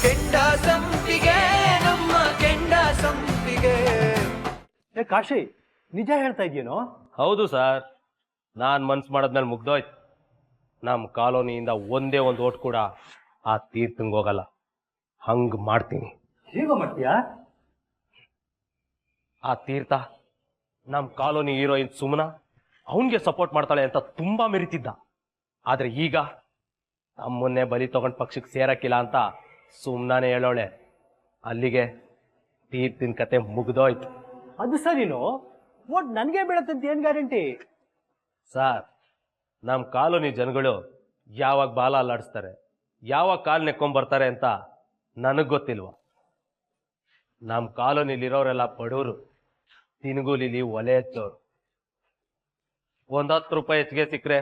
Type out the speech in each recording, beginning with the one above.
ಕೆಂಡ ಸಂಪಿಗೆ ನಮ್ಮ ಕೆಂಡ ಸಂಪಿಗೆ. ಕಾಶಿ, ನಿಜ ಹೇಳ್ತಾ ಇದೆಯೇನೋ? ಹೌದು ಸರ್, ನಾನು ಮನ್ಸು ಮಾಡಿದ್ಮೇಲೆ ಮುಗ್ದೋಯ್ತು. ನಮ್ಮ ಕಾಲೋನಿಯಿಂದ ಒಂದೇ ಒಂದು ಓಟ್ ಕೂಡ ಆ ತೀರ್ಥಂಗೆ ಹೋಗಲ್ಲ. ಹಂಗ್ ಮಾಡ್ತೀನಿ. ಹೇಗೋ ಮಾಡ್ತೀಯಾ? ಆ ತೀರ್ಥ ನಮ್ಮ ಕಾಲೋನಿ ಹೀರೋಯಿನ್ ಸುಮನ ಅವನ್ಗೆ ಸಪೋರ್ಟ್ ಮಾಡ್ತಾಳೆ ಅಂತ ತುಂಬಾ ಮೆರಿತಿದ್ದ. ಆದ್ರೆ ಈಗ ನಮ್ಮನ್ನೇ ಬಲಿ ತಗೊಂಡ್ ಪಕ್ಷಕ್ಕೆ ಸೇರಕ್ಕಿಲ್ಲ ಅಂತ ಸುಮ್ನಾನೇ ಹೇಳೋಳೆ. ಅಲ್ಲಿಗೆ ತೀರ್ಥಿನ ಕತೆ ಮುಗ್ದೋಯ್ತು. ಅದು ಸರಿನೋ, ಓಟ್ ನನ್ಗೆ ಬೀಳತ್ತಂತ ಏನ್ ಗ್ಯಾರಂಟಿ? ಸರ್, ನಮ್ಮ ಕಾಲೋನಿ ಜನಗಳು ಯಾವಾಗ ಬಾಲ ಅಲ್ಲಾಡಿಸ್ತಾರೆ, ಯಾವಾಗ ಕಾಲ್ ನೆಕ್ಕೊಂಬರ್ತಾರೆ ಅಂತ ನನಗ್ ಗೊತ್ತಿಲ್ವ? ನಮ್ಮ ಕಾಲೋನಿಲಿರೋರೆಲ್ಲ ಬಡವರು, ತಿನ್ಗೂಲಿಲಿ ಒಲೆ ಎತ್ತೋರು. 10 ರೂಪಾಯಿ ಹೆಚ್ಚಿಗೆ ಸಿಕ್ಕರೆ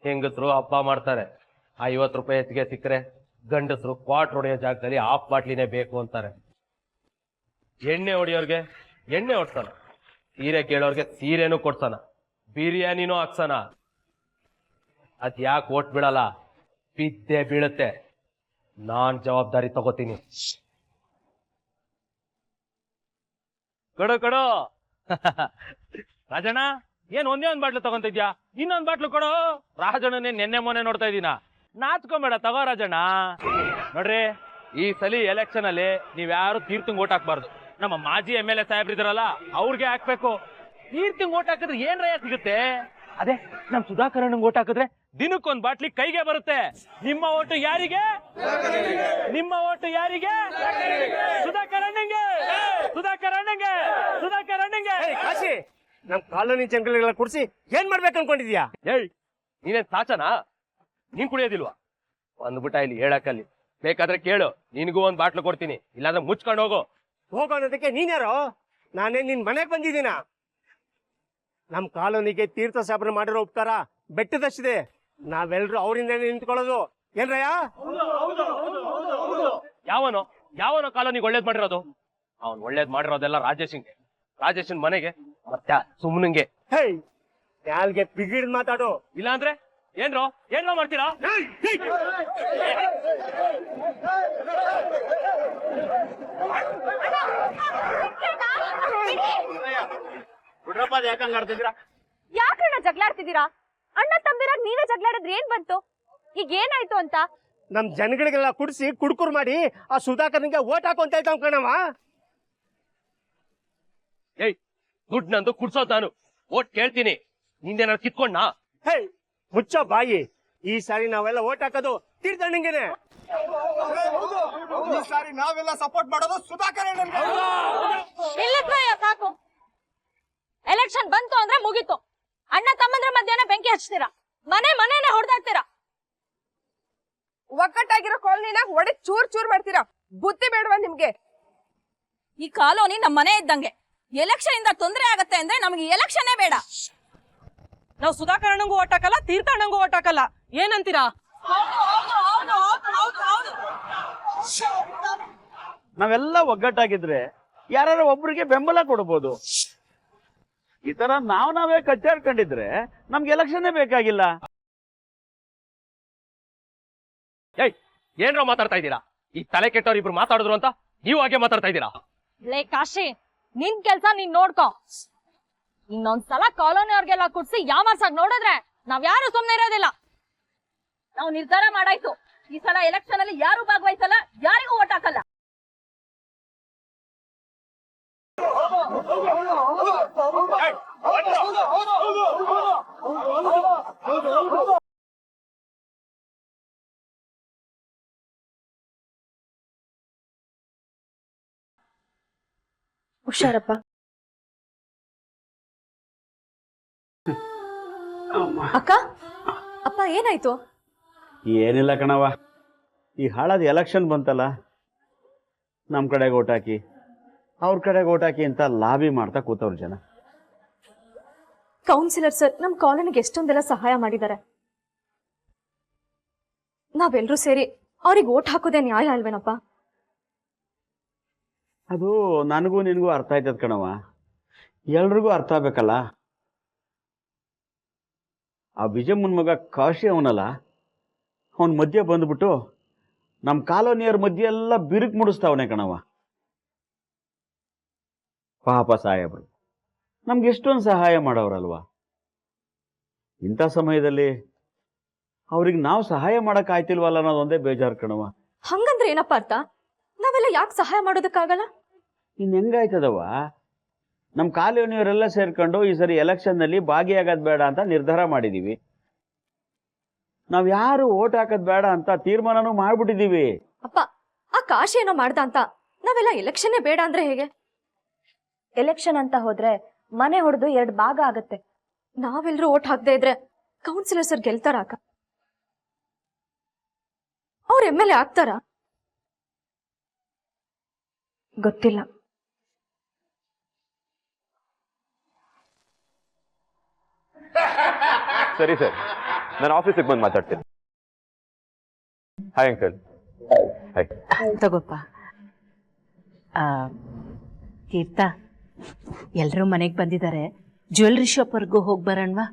ಹೆಂಗಸರು ಹಬ್ಬ ಮಾಡ್ತಾರೆ. 50 ರೂಪಾಯಿ ಹೆಚ್ಚಿಗೆ ಸಿಕ್ಕರೆ ಗಂಡಸರು ಕ್ವಾರ್ಟರ್ ಹೊಡೆಯೋ ಜಾಗದಲ್ಲಿ ಹಾಫ್ ಬಾಟ್ಲಿನೇ ಬೇಕು ಅಂತಾರೆ. ಎಣ್ಣೆ ಹೊಡಿಯೋರ್ಗೆ ಎಣ್ಣೆ ಹೊಡ್ತಾನ, ಸೀರೆ ಕೇಳೋರ್ಗೆ ಸೀರೆನೂ ಕೊಡ್ತಾನ, ಬಿರಿಯಾನಿನೂ ಹಾಕ್ಸನ. ಅದ್ ಯಾಕೆ ಓಟ್ ಬೀಳಲ್ಲ? ಬಿದ್ದೆ ಬೀಳುತ್ತೆ. ನಾನ್ ಜವಾಬ್ದಾರಿ ತಗೋತೀನಿ. ಕೊಡು ರಾಜಣ್ಣ, ಏನ್ ಒಂದೇ ಒಂದ್ ಬಾಟ್ಲು ತಗೊಂತಿದ್ಯಾ? ಇನ್ನೊಂದ್ ಬಾಟ್ಲು ಕೊಡು. ರಾಜಣ್ಣನೇ ನೆನ್ನೆ ಮೊನ್ನೆ ನೋಡ್ತಾ ಇದ್ದೀನ. ನಾಚ್ಕೊಂಬೇಡ, ತಗೋ ರಾಜಣ್ಣ. ನೋಡ್ರಿ, ಈ ಸಲ ಎಲೆಕ್ಷನ್ ಅಲ್ಲಿ ನೀವ್ಯಾರು ತೀರ್ಥಂಗ್ ಓಟ್ ಹಾಕ್ಬಾರ್ದು. ನಮ್ಮ ಮಾಜಿ MLA ಸಾಹೇಬ್ರು ಇದ್ರಲ್ಲ, ಅವ್ರಿಗೆ ಹಾಕ್ಬೇಕು. ತೀರ್ಥಂಗ್ ಓಟ್ ಹಾಕಿದ್ರೆ ಏನ್ ರಯ ಸಿಗುತ್ತೆ? ಅದೇ ನಮ್ ಸುಧಾಕರಣ್ಣಂಗ್ ಓಟ್ ಹಾಕಿದ್ರೆ ದಿನಕ್ಕೊಂದ್ ಬಾಟ್ಲಿ ಕೈಗೆ ಬರುತ್ತೆ. ನಿಮ್ಮ ಓಟು ಯಾರಿಗೆ? ನಿಮ್ಮ ಓಟು ಯಾರಿಗೆ? ಸುಧಾಕರಣ್ಣಂಗೆ, ಸುಧಾಕರಣ್ಣಂಗೆ, ಸುಧಾಕರಣ್ಣಂಗೆ. ಕಾಶಿ, ನಮ್ ಕಾಲೋನಿ ಜನಗಳಿಗೆಲ್ಲ ಕುಡಿಸಿ ಏನ್ ಮಾಡ್ಬೇಕು ಅನ್ಕೊಂಡಿದ್ಯಾ? ಏಯ್, ನೀನೇನ್ ಸಾಚನಾ? ನೀನ್ ಕುಡಿಯೋದಿಲ್ವಾ? ಒಂದ್ಬಿಟ್ಟ ಇಲ್ಲಿ ಹೇಳಕ್ಕಲ್ಲಿ. ಬೇಕಾದ್ರೆ ಕೇಳು, ನಿನ್ಗೂ ಒಂದ್ ಬಾಟ್ಲು ಕೊಡ್ತೀನಿ, ಇಲ್ಲಾಂದ್ರೆ ಮುಚ್ಕೊಂಡು ಹೋಗು. ಹೋಗೋ ಅನ್ನೋದಕ್ಕೆ ನೀನ್ಯಾರೋ? ನಾನೇ ನಿನ್ ಮನೆಗ್ ಬಂದಿದ್ದೀನ. ನಮ್ ಕಾಲೋನಿಗೆ ತೀರ್ಥ ಸಾಬ್ರ ಮಾಡಿರೋ ಉಪಕಾರ ಬೆಟ್ಟದಷ್ಟಿದೆ. ನಾವೆಲ್ರು ಅವರಿಂದ ನಿಂತ್ಕೊಳ್ಳೋದು. ಏನ್ರಯ್ಯ? ಯಾವನೋ ಕಾಲೋನಿಗೆ ಒಳ್ಳೇದ್ ಮಾಡಿರೋದು? ಅವ್ನ್ ಒಳ್ಳೇದ್ ಮಾಡಿರೋದೆಲ್ಲ ರಾಜೇಶನ್ ಮನೆಗೆ, ಮತ್ತೆ ಸುಮ್ನಂಗೆ. ಹೇ, ಯಾಲ್ಗೆ ಬಿಗಿಡ್ ಮಾತಾಡು. ಇಲ್ಲಾಂದ್ರೆ ಏನ್ರೋ ಮಾಡ್ತೀರಾ? ಯಾಕಣ್ಣ ಜಗಳಾಡ್ತಿದ್ದೀರಾ? ಅಣ್ಣ ತಮ್ದಿರಾಗ ನೀವೇ ಜಗಳಾಡಿದ್ರೆ ಏನ್ ಬಂತು? ಈಗ ಏನಾಯ್ತು ಅಂತ? ನಮ್ ಜನಗಳಿಗೆಲ್ಲ ಕುಡಿಸಿ ಕುಡ್ಕುರ್ ಮಾಡಿ ಆ ಸುಧಾಕರ್ನಿಗೆ ಓಟ್ ಹಾಕು ಅಂತ ಹೇಳ್ತಾವ್ ಕಣವ. ಏಯ್, ದುಡ್ಡು ನಂದು, ಕುಡ್ಸೋದ್ ನಾನು. ಓಟ್ ಕೇಳ್ತೀನಿ, ನಿಂದೇನಾದ್ರು ಕಿತ್ಕೊಂಡ್ನಾ? ಹೇ, ಮುಚ್ಚೋ ಬಾಯಿ. ಈ ಸಾರಿ ನಾವೆಲ್ಲ ಓಟ್ ಹಾಕೋದು ತೀರ್ಥಣ್ಣಂಗೆನೆ. ಈ ಸಾರಿ ನಾವೆಲ್ಲ ಸಪೋರ್ಟ್ ಮಾಡೋದು ಸುಧಾಕರ್ ಸಾಕು. ಎಲೆಕ್ಷನ್ ಬಂತು ಅಂದ್ರೆ ಮುಗೀತು. ಅಣ್ಣ ತಮ್ಮಂದ್ರ ಮಧ್ಯಾಹ್ನ ಬೆಂಕಿ ಹಚ್ತೀರಾ, ಮನೆನೇ ಹೊಡೆದಾಡ್ತೀರಾ. ಒಕ್ಕಟ್ಟಾಗಿರೋ ಕಾಲೋನಿನ ಒಡೆ ಚೂರ್ ಮಾಡ್ತೀರಾ. ಬುದ್ಧಿ ಬೇಡವಾ ನಿಮ್ಗೆ? ಈ ಕಾಲೋನಿ ನಮ್ ಮನೆ ಇದ್ದಂಗೆ. ಎಲೆಕ್ಷನ್ ಇಂದ ತೊಂದರೆ ಆಗತ್ತೆ ಅಂದ್ರೆ ನಮ್ಗೆ ಎಲೆಕ್ಷನ್ನೇ ಬೇಡ. ನಾವು ಸುಧಾಕರಣಂಗೂ ಓಟ್ ಹಾಕಲ್ಲ, ತೀರ್ಥಣ್ಣಂಗೂ ಓಟ್ ಹಾಕಲ್ಲ. ಏನಂತೀರಾ? ನಾವೆಲ್ಲ ಒಗ್ಗಟ್ಟಾಗಿದ್ರೆ ಯಾರು ಒಬ್ರಿಗೆ ಬೆಂಬಲ ಕೊಡಬಹುದು. ಈ ತರ ನಾವೇ ಕಚ್ಚಾಡ್ಕೊಂಡಿದ್ರೆ ನಮ್ಗೆ ಎಲೆಕ್ಷನ್ನೇ ಬೇಕಾಗಿಲ್ಲ. ಏಯ್, ಏನ್ರೋ ಮಾತಾಡ್ತಾ ಇದ್ದೀರಾ? ಈ ತಲೆ ಕೆಟ್ಟವ್ರು ಇಬ್ರು ಮಾತಾಡಿದ್ರು ಅಂತ ನೀವು ಹಾಗೆ ಮಾತಾಡ್ತಾ ಇದ್ದೀರಾ? ಲೇ ಕಾಶಿ, ನಿನ್ ಕೆಲ್ಸ ನೀನ್ ನೋಡ್ಕೋ. ಇನ್ನೊಂದ್ಸಲ ಕಾಲೋನಿ ಅವ್ರಿಗೆಲ್ಲ ಕುಡ್ಸಿ ಯಾಮಾರ್ಸಾಗ್ ನೋಡಿದ್ರೆ ನಾವ್ ಯಾರು ಸುಮ್ನೆ ಇರೋದಿಲ್ಲ. ನಾವು ನಿರ್ಧಾರ ಮಾಡಾಯ್ತು, ಈ ಸಲ ಎಲೆಕ್ಷನ್ ಅಲ್ಲಿ ಯಾರು ಭಾಗವಹಿಸಲ್ಲ, ಯಾರಿಗೂ ಓಟ್ ಹಾಕಲ್ಲ. ಹುಷಾರಪ್ಪ. ಅಕ್ಕ, ಅಪ್ಪ ಏನಾಯ್ತು? ಏನಿಲ್ಲ ಕಣವ, ಈ ಹಾಳಾದ ಎಲೆಕ್ಷನ್ ಬಂತಲ್ಲ, ನಮ್ ಕಡೆಗೆ ಓಟ್ ಹಾಕಿ ಅವ್ರ ಕಡೆಗೆ ಓಟ್ ಹಾಕಿ ಅಂತ ಲಾಬಿ ಮಾಡ್ತಾ ಕೂತವ್ರ ಜನ. ಕೌನ್ಸಿಲರ್ ಸರ್ ನಮ್ ಕಾಲೋನಿಗೆ ಎಷ್ಟೊಂದೆಲ್ಲ ಸಹಾಯ ಮಾಡಿದ್ದಾರೆ. ನಾವೆಲ್ಲರೂ ಸೇರಿ ಅವ್ರಿಗೆ ಓಟ್ ಹಾಕೋದೇ ನ್ಯಾಯ ಅಲ್ವೇನಪ್ಪ? ಅದು ನನಗೂ ನಿನಗೂ ಅರ್ಥ ಆಯ್ತದ ಕಣವ, ಎಲ್ರಿಗೂ ಅರ್ಥ ಆಗ್ಬೇಕಲ್ಲ. ಆ ವಿಜಯಮ್ಮನ ಮಗ ಕಾಶಿ ಅವನಲ್ಲ, ಅವನ್ ಮಧ್ಯೆ ಬಂದ್ಬಿಟ್ಟು ನಮ್ಮ ಕಾಲೋನಿಯರ ಮಧ್ಯೆ ಎಲ್ಲ ಬಿರುಕು ಮುಡಿಸ್ತಾವನೆ ಕಣವ. ಪಾಪ ಸಾಹೇಬ್ರು ನಮ್ಗೆ ಎಷ್ಟೊಂದು ಸಹಾಯ ಮಾಡೋರಲ್ವಾ. ಇಂಥ ಸಮಯದಲ್ಲಿ ಅವ್ರಿಗೆ ನಾವು ಸಹಾಯ ಮಾಡಕ್ ಆಯ್ತಿಲ್ವಲ್ಲ ಅನ್ನೋದೊಂದೇ ಬೇಜಾರು ಕಣವ. ಹಂಗಂದ್ರೆ ಏನಪ್ಪ ಅರ್ಥ? ನಾವೆಲ್ಲ ಯಾಕೆ ಸಹಾಯ ಮಾಡೋದಕ್ಕಾಗಲ್ಲ? ಇನ್ ಹೆಂಗಾಯ್ತದವ? ನಮ್ಮ ಕಾಲೋನಿಯವರೆಲ್ಲ ಸೇರ್ಕೊಂಡು ಈ ಸರಿ ಎಲೆಕ್ಷನ್ನಲ್ಲಿ ಭಾಗಿಯಾಗೋದು ಬೇಡ ಅಂತ ನಿರ್ಧಾರ ಮಾಡಿದೀವಿ. ನಾವ್ ಯಾರು ಓಟ್ ಹಾಕೋದ್ ಬೇಡ ಅಂತ ತೀರ್ಮಾನನೂ ಮಾಡ್ಬಿಟ್ಟಿದೀವಿ. ಅಪ್ಪ, ಆ ಕಾಶಿ ಏನೋ ಮಾಡ್ದ ಅಂತ ನಾವೆಲ್ಲ ಎಲೆಕ್ಷನ್ನೇ ಬೇಡ ಅಂದ್ರೆ ಹೇಗೆ? ಎಲೆಕ್ಷನ್ ಅಂತ ಹೋದ್ರೆ ಮನೆ ಹೊಡೆದು 2 ಭಾಗ ಆಗತ್ತೆ. ನಾವೆಲ್ಲರೂ ಓಟ್ ಹಾಕದೇ ಇದ್ರೆ ಕೌನ್ಸಿಲರ್ಸ್ ಗೆಲ್ತಾರ? ಅವ್ರ MLA ಆಗ್ತಾರ? ಗೊತ್ತಿಲ್ಲ. ಸರಿ ಸರ್, ನಾನು ಆಫೀಸಿಗೆ ಬಂದು ಮಾತಾಡ್ತೀನಿ. Hi uncle. ಹಾಯ್. ತಗೋಪ್ಪ. ತೀರ್ಥ, ಎಲ್ರೂ ಮನೆಗೆ ಬಂದಿದ್ದಾರೆ. ಜ್ಯುವೆಲ್ರಿ ಶಾಪ್ವರೆಗೂ ಹೋಗಿ ಬರೋಣವಾ?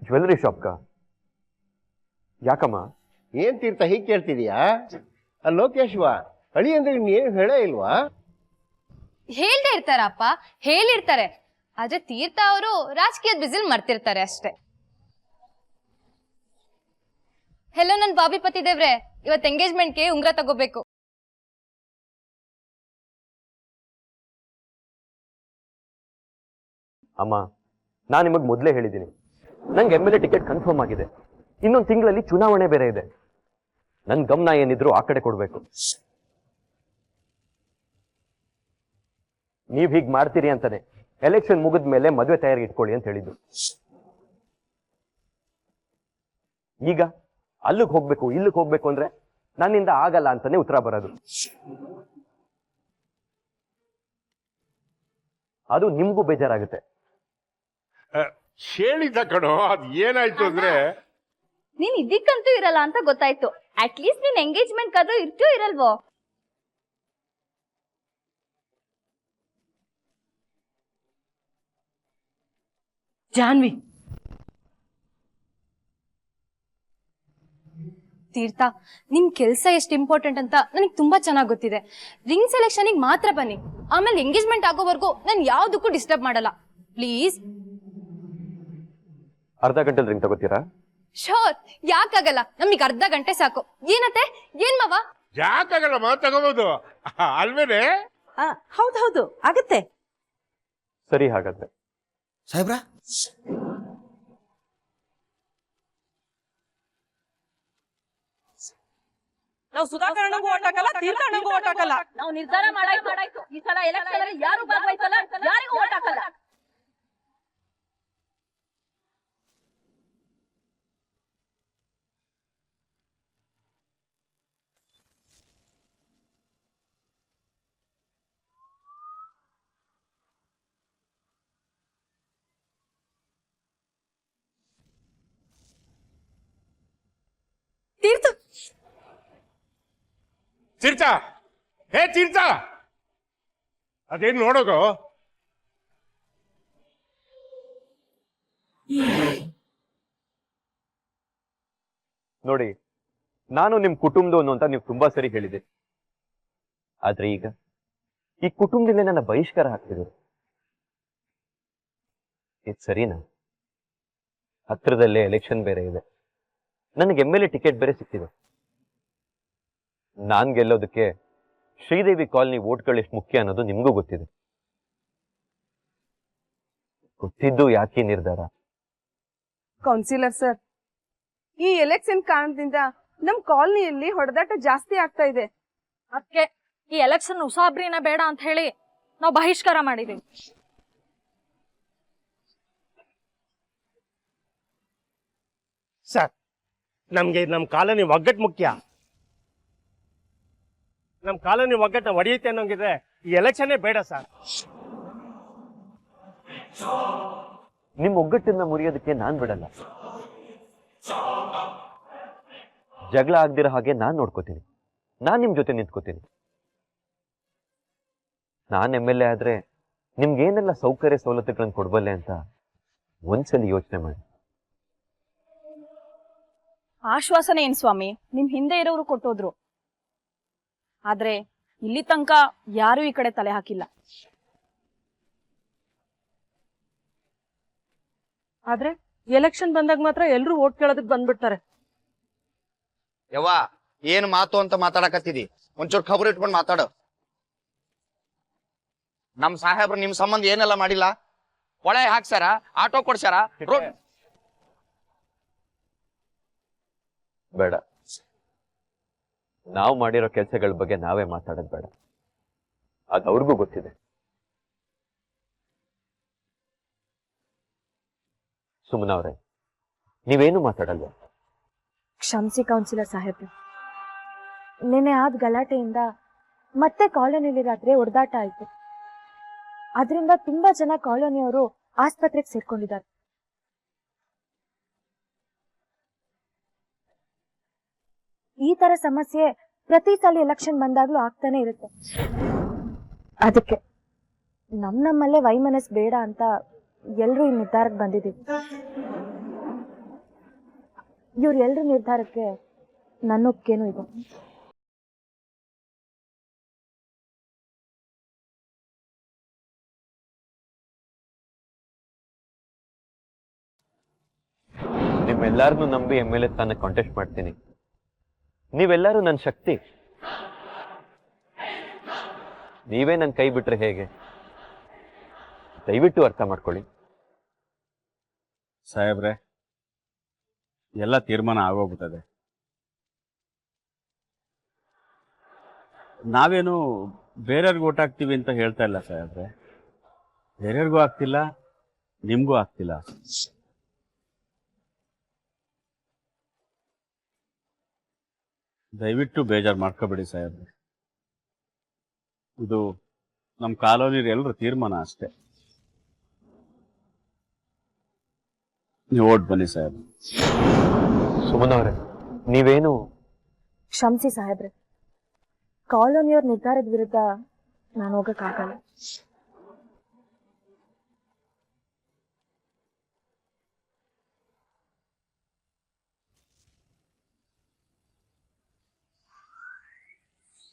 ಜ್ಯುವೆಲ್ರಿ ಶಾಪ್ಗ? ಯಾಕಮ್ಮ? ಏನ್ ತೀರ್ಥ ಹೀಗೆ ಕೇಳ್ತಿದೀಯಾ? ಲೋಕೇಶ್ವ, ಅಳಿ ಅಂದ್ರೆ ಏನು ಹೇಳೇ ಇಲ್ವಾ? ಹೇಳ್ದೇ ಇರ್ತಾರಪ್ಪ, ಹೇಳಿರ್ತಾರೆ. ಆದ್ರೆ ತೀರ್ಥ ಅವರು ರಾಜಕೀಯದ ಬಿಸಿಲ್ ಮರ್ತಿರ್ತಾರೆ ಅಷ್ಟೇ. ಹೆಲೋ ನನ್ ಬಾಬಿ ಪತಿ ದೇವ್ರೆ, ಇವತ್ತು ಎಂಗೇಜ್ಮೆಂಟ್ಗೆ ಉಂಗ್ರ ತಗೋಬೇಕು. ಅಮ್ಮ, ನಾನು ನಿಮಗೆ ಮೊದಲೇ ಹೇಳಿದ್ದೀನಿ, ನಂಗೆ MLA ಟಿಕೆಟ್ ಕನ್ಫರ್ಮ್ ಆಗಿದೆ. ಇನ್ನೊಂದು ತಿಂಗಳಲ್ಲಿ ಚುನಾವಣೆ ಬೇರೆ ಇದೆ. ನನ್ನ ಗಮನ ಏನಿದ್ರು ಆ ಕಡೆ ಕೊಡ್ಬೇಕು. ನೀವ್ ಹೀಗ್ ಮಾಡ್ತೀರಿ ಅಂತಾನೆ ಎಲೆಕ್ಷನ್ ಮುಗಿದ ಮೇಲೆ ಮದುವೆ ತಯಾರಿ ಇಟ್ಕೊಳ್ಳಿ ಅಂತ ಹೇಳಿದ್ದು. ಈಗ ಅಲ್ಲಿಗೆ ಹೋಗ್ಬೇಕು ಇಲ್ಲಿಗೆ ಹೋಗ್ಬೇಕು ಅಂದ್ರೆ ನನ್ನಿಂದ ಆಗಲ್ಲ ಅಂತಾನೆ ಉತ್ತರ ಬರೋದು. ಅದು ನಿಮ್ಗೂ ಬೇಜಾರಾಗುತ್ತೆ. ಹೇಳಿದ ಕಣೋ, ಅದ್ ಏನಾಯ್ತು ಅಂದ್ರೆ ನೀನ್ ಇದಕ್ಕಂತೂ ಇರಲ್ಲ ಅಂತ ಗೊತ್ತಾಯ್ತು. ಅಟ್ ಲೀಸ್ಟ್ ನೀನ್ ಎಂಗೇಜ್ಮೆಂಟ್ ಆದ್ರೂ ಇರ್ತೀಯೋ ಇರಲ್ವೋ? ಜಾನ್ವಿ, ತೀರ್ಥ, ನಿಮ್ ಕೆಲ್ಸ ಎಷ್ಟು ಇಂಪಾರ್ಟೆಂಟ್ ಅಂತ ನನಗೆ ತುಂಬಾ ಚೆನ್ನಾಗಿ ಗೊತ್ತಿದೆ. ರಿಂಗ್ ಸೆಲೆಕ್ಷನ್ ಮಾತ್ರ ಬನ್ನಿ, ಆಮೇಲೆ ಎಂಗೇಜ್ಮೆಂಟ್ ಆಗೋವರೆಗೂ ನಾನು ಯಾವ್ದಕ್ಕೂ ಡಿಸ್ಟರ್ಬ್ ಮಾಡಲ್ಲ. ಪ್ಲೀಸ್. ಅರ್ಧ ಗಂಟೆಲಿ ರಿಂಗ್ ತಗೋತೀರಾ? ಶೋರ್, ಯಾಕಾಗಲ್ಲ, ನಮಗ್ ಅರ್ಧ ಗಂಟೆ ಸಾಕು. ಏನತ್ತೆ? ಏನ್ ಮಾವ? ಯಾಕಾಗಲ್ಲ, ತಗೋಬಹುದು ಅಲ್ವೇನೆ? ಹೌದು ಆಗತ್ತೆ. ಸರಿ, ಹಾಗಾದ್ರೆ ಸಾಹೇಬ್ರ, ನಾವು ಸುಧಾಕರ್ ಅಣ್ಣಂಗೂ ಓಟ್ ಹಾಕಲ್ಲ, ತೀರ್ಥ ಅಣ್ಣಂಗೂ ಓಟ್ ಹಾಕಲ್ಲ. ನಾವು ನಿರ್ಧಾರ ಮಾಡಾಯ್ತು. ಈ ಸಲ ಎಲೆಕ್ಷನ್ ಅಲ್ಲಿ ಯಾರು ಭಾಗವಹಿಸಲ್ಲ, ಯಾರಿಗೂ ಓಟ್ ಹಾಕಲ್ಲ. ತೀರ್ಥ, ತೀರ್ಥ, ಹೇ ತೀರ್ಥ, ಅದೇನು ನೋಡೋದು? ನೋಡಿ, ನಾನು ನಿಮ್ ಕುಟುಂಬದವನು ಅಂತ ನೀವು ತುಂಬಾ ಸರಿ ಹೇಳಿದೆ. ಆದ್ರೆ ಈಗ ಈ ಕುಟುಂಬದಲ್ಲೇ ನನ್ನ ಬಹಿಷ್ಕಾರ ಹಾಕ್ತಿದ್ರು. ಇದು ಸರಿನಾ? ಹತ್ರದಲ್ಲೇ ಎಲೆಕ್ಷನ್ ಬೇರೆ ಇದೆ. ನನಗೆ MLA ಟಿಕೆಟ್ ಬೇರೆ ಸಿಕ್ತಿದೆ. ನಾನ್ ಗೆಲ್ಲೋದಕ್ಕೆ ಶ್ರೀದೇವಿ ಕಾಲನಿ ವೋಟ್ಗಳು ಎಷ್ಟು ಮುಖ್ಯ ಅನ್ನೋದು ನಿಮ್ಗೂ ಗೊತ್ತಿದೆ. ಗೊತ್ತಿದ್ದು ಯಾಕೆ ನಿರ್ಧಾರ? ಕೌನ್ಸಿಲರ್ ಸರ್, ಈ ಎಲೆಕ್ಷನ್ ಕಾರಣದಿಂದ ನಮ್ ಕಾಲನಿಯಲ್ಲಿ ಹೊಡೆದಾಟ ಜಾಸ್ತಿ ಆಗ್ತಾ ಇದೆ. ಅದಕ್ಕೆ ಈ ಎಲೆಕ್ಷನ್ ಉಸಾಬ್ರಿನ ಬೇಡ ಅಂತ ಹೇಳಿ ನಾವು ಬಹಿಷ್ಕಾರ ಮಾಡಿದೀವಿ. ಸರ್, ನಮ್ಗೆ ನಮ್ಮ ಕಾಲೋನಿ ಒಗ್ಗಟ್ಟು ಮುಖ್ಯ. ನಮ್ಮ ಕಾಲೋನಿ ಒಗ್ಗಟ್ಟನ್ನ ಒಡೆಯುತ್ತೆ ಅನ್ನೋಂಗಿದ್ರೆ ಈ ಎಲೆಕ್ಷನ್ನೇ ಬೇಡ ಸರ್. ನಿಮ್ ಒಗ್ಗಟ್ಟನ್ನ ಮುರಿಯೋದಕ್ಕೆ ನಾನ್ ಬಿಡಲ್ಲ. ಜಗಳ ಆಗ್ದಿರೋ ಹಾಗೆ ನಾನ್ ನೋಡ್ಕೋತೀನಿ. ನಾನ್ ನಿಮ್ ಜೊತೆ ನಿಂತ್ಕೋತೀನಿ. ನಾನ್ MLA ಆದ್ರೆ ನಿಮ್ಗೇನೆಲ್ಲ ಸೌಕರ್ಯ ಸವಲತ್ತುಗಳನ್ನ ಕೊಡ್ಬಲ್ಲೆ ಅಂತ ಒಂದ್ಸಲಿ ಯೋಚನೆ ಮಾಡಿ. ಆಶ್ವಾಸನೆ ಏನ್ ಸ್ವಾಮಿ, ನಿಮ್ ಹಿಂದೆ ಇರೋರು ಕೊಟ್ಟೋದ್ರು. ಆದ್ರೆ ಇಲ್ಲಿ ತನಕ ಯಾರು ಈ ಕಡೆ ತಲೆ ಹಾಕಿಲ್ಲ. ಆದ್ರೆ ಎಲೆಕ್ಷನ್ ಬಂದಾಗ ಮಾತ್ರ ಎಲ್ರು ಓಟ್ ಕೇಳೋದಕ್ ಬಂದ್ಬಿಡ್ತಾರೆ. ಯವ್ವ ಏನ್ ಮಾತು ಅಂತ ಮಾತಾಡಕತ್ತಿದಿ, ಒಂಚೂರು ಖಬರ್ ಇಟ್ಕೊಂಡ್ ಮಾತಾಡು. ನಮ್ ಸಾಹೇಬ್ರು ನಿಮ್ ಸಂಬಂಧ ಏನೆಲ್ಲ ಮಾಡಿಲ್ಲ? ಹೊಳೆ ಹಾಕ್ಸ್ಯಾರ, ಆಟೋ ಕೊಡ್ಸ್ಯಾರ, ರೋಡ್. ಬೇಡ, ನಾವು ಮಾಡಿರೋ ಕೆಲಸಗಳ ಬಗ್ಗೆ ನಾವೇ ಮಾತಾಡೋದು ಬೇಡ. ಅದು ಅವ್ರಿಗೂ ಗೊತ್ತಿದೆ. ಸುಮನಾ ಅವ್ರೆ, ನೀವೇನು ಮಾತಾಡಲ್ವ? ಕ್ಷಮಿಸಿ ಕೌನ್ಸಿಲರ್ ಸಾಹೇಬ್ರೆ, ನಿನ್ನೆ ಆದ ಗಲಾಟೆಯಿಂದ ಮತ್ತೆ ಕಾಲೋನಿಲಿ ರಾತ್ರಿ ಹೊಡೆದಾಟ ಆಯ್ತು. ಅದರಿಂದ ತುಂಬಾ ಜನ ಕಾಲೋನಿಯವರು ಆಸ್ಪತ್ರೆಗೆ ಸೇರ್ಕೊಂಡಿದ್ದಾರೆ. ಈ ತರ ಸಮಸ್ಯೆ ಪ್ರತಿ ಸಲ ಎಲೆಕ್ಷನ್ ಬಂದಾಗ್ಲೂ ಆಗ್ತಾನೆ ಇರುತ್ತೆ. ಅದಕ್ಕೆ ನಮ್ಮಲ್ಲೇ ವೈಮನಸ್ ಬೇಡ ಅಂತ ಎಲ್ರೂ ಈ ನಿರ್ಧಾರಕ್ಕೆ ಬಂದಿದ್ದೀವಿ. ಇವ್ರೆಲ್ರ ನಿರ್ಧಾರಕ್ಕೆ ನನ್ನ ಒಪ್ಪಿಗೆನೂ ಇದೆ. ನಿಮ್ಮೆಲ್ಲರನ್ನೂ ನಂಬಿ MLA ತಾನೇ ಕಾಂಟೆಸ್ಟ್ ಮಾಡ್ತೀನಿ. ನೀವೆಲ್ಲರೂ ನನ್ನ ಶಕ್ತಿ. ನೀವೇ ನನ್ನ ಕೈ ಬಿಟ್ರೆ ಹೇಗೆ? ದಯವಿಟ್ಟು ಅರ್ಥ ಮಾಡ್ಕೊಳ್ಳಿ. ಸಾಹೇಬ್ರೆ, ಎಲ್ಲ ತೀರ್ಮಾನ ಆಗೋಗ್ಬಿಟ್ಟದೆ. ನಾವೇನು ಬೇರೆಯವ್ರಿಗೆ ಓಟ್ ಹಾಕ್ತೀವಿ ಅಂತ ಹೇಳ್ತಾ ಇಲ್ಲ ಸಾಹೇಬ್ರೆ. ಬೇರೆಯವ್ರಿಗೂ ಆಗ್ತಿಲ್ಲ, ನಿಮ್ಗೂ ಆಗ್ತಿಲ್ಲ. ದಯವಿಟ್ಟು ಬೇಜಾರು ಮಾಡ್ಕೋಬೇಡಿ ಸಾಹೇಬ್ರೆ. ಇದು ನಮ್ಮ ಕಾಲೋನಿ ಎಲ್ಲರ ತೀರ್ಮಾನ ಅಷ್ಟೇ. ನೀವು ಓಟ್ ಬನ್ನಿ ಸಾಹೇಬ್ರೆ. ಸುಮನಾ ಅವರೇ, ನೀವೇನು? ಕ್ಷಮಿಸಿ ಸಾಹೇಬ್ರೆ, ಕಾಲೋನಿಯವ್ರ ನಿರ್ಧಾರದ ವಿರುದ್ಧ ನಾನು ಹೋಗಕ್ಕಾಗಲ್ಲ.